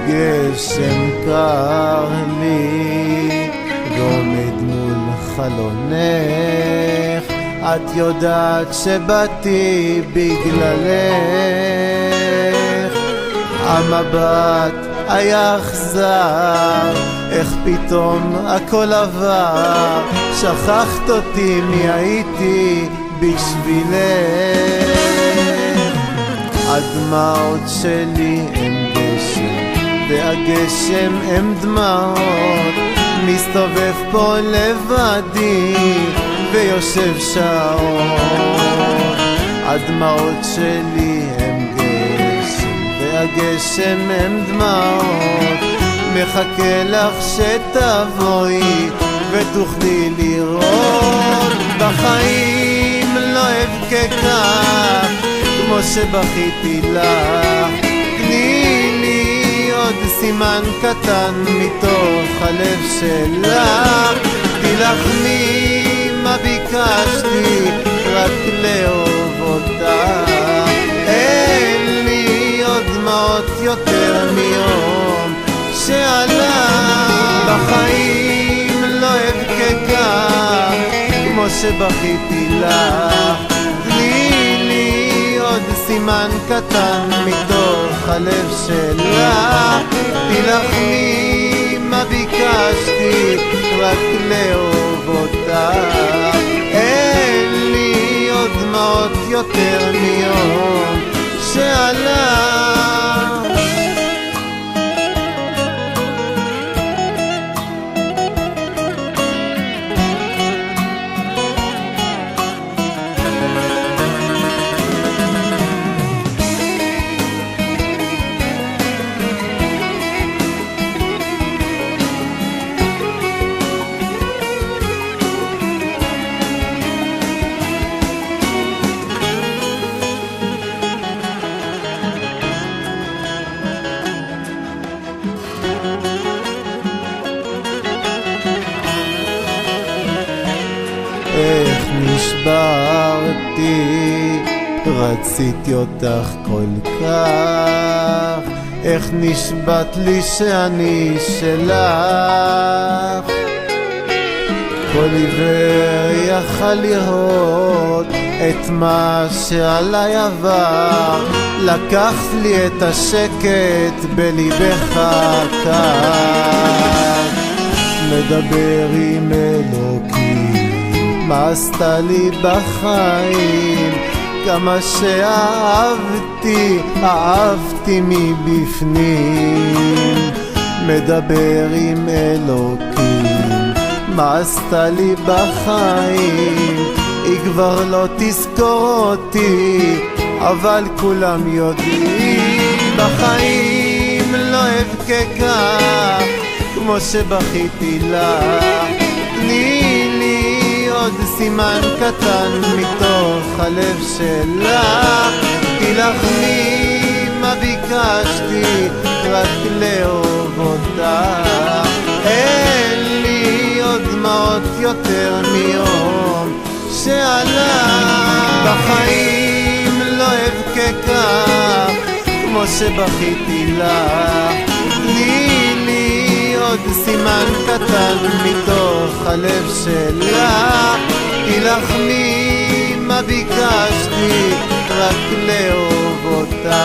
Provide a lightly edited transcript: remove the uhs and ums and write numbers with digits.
גשם קר לי ועומד מול חלונך, את יודעת שבאתי בגללך. המבט היה אכזר, איך פתאום הכל עבר, שכחת אותי מי הייתי בשבילך. הדמעות שלי הם גשם והגשם הם דמעות, מסתובב פה לבדי ויושב שעות. הדמעות שלי הם גשם והגשם הם דמעות, מחכה לך שתבואי ותוכלי לראות. בחיים לא אבכה כך כמו שבכיתי לך, תני לי עוד סימן קטן מתוך הלב שלך. תילחמי מה ביקשתי, רק לאהוב אותך. אין לי עוד דמעות יותר מיום שהלך. בחיים לא אבכה כך כמו שבכיתי לך, תני לי עוד סימן קטן מתוך הלב שלך. תילחמי מה ביקשתי, רק לאהוב אותך. אין לי עוד דמעות יותר מיום שהלך. איך נשברתי, רציתי אותך כל כך, איך נשבעת לי שאני שלך. כל עיוור יכל לראות את מה שעליי עבר, לקחת לי את השקט בליבך הקר. מדבר עם אלוקים, מה עשתה לי בחיים, כמה שאהבתי, אהבתי מבפנים. מדבר עם אלוקים, מה עשתה לי בחיים, היא כבר לא תזכור אותי, אבל כולם יודעים. בחיים לא אבכה כך כמו שבכיתי לך, תני לי עוד סימן קטן מתוך הלב שלך. תילחמי מה ביקשתי, רק לאהוב אותך. אין לי עוד דמעות יותר מיום שהלך. בחיים לא אבכה כך כמו שבכיתי לך, תני לי עוד סימן קטן מתוך הלב שלך. תילחמי מה ביקשתי, רק לאהוב אותך.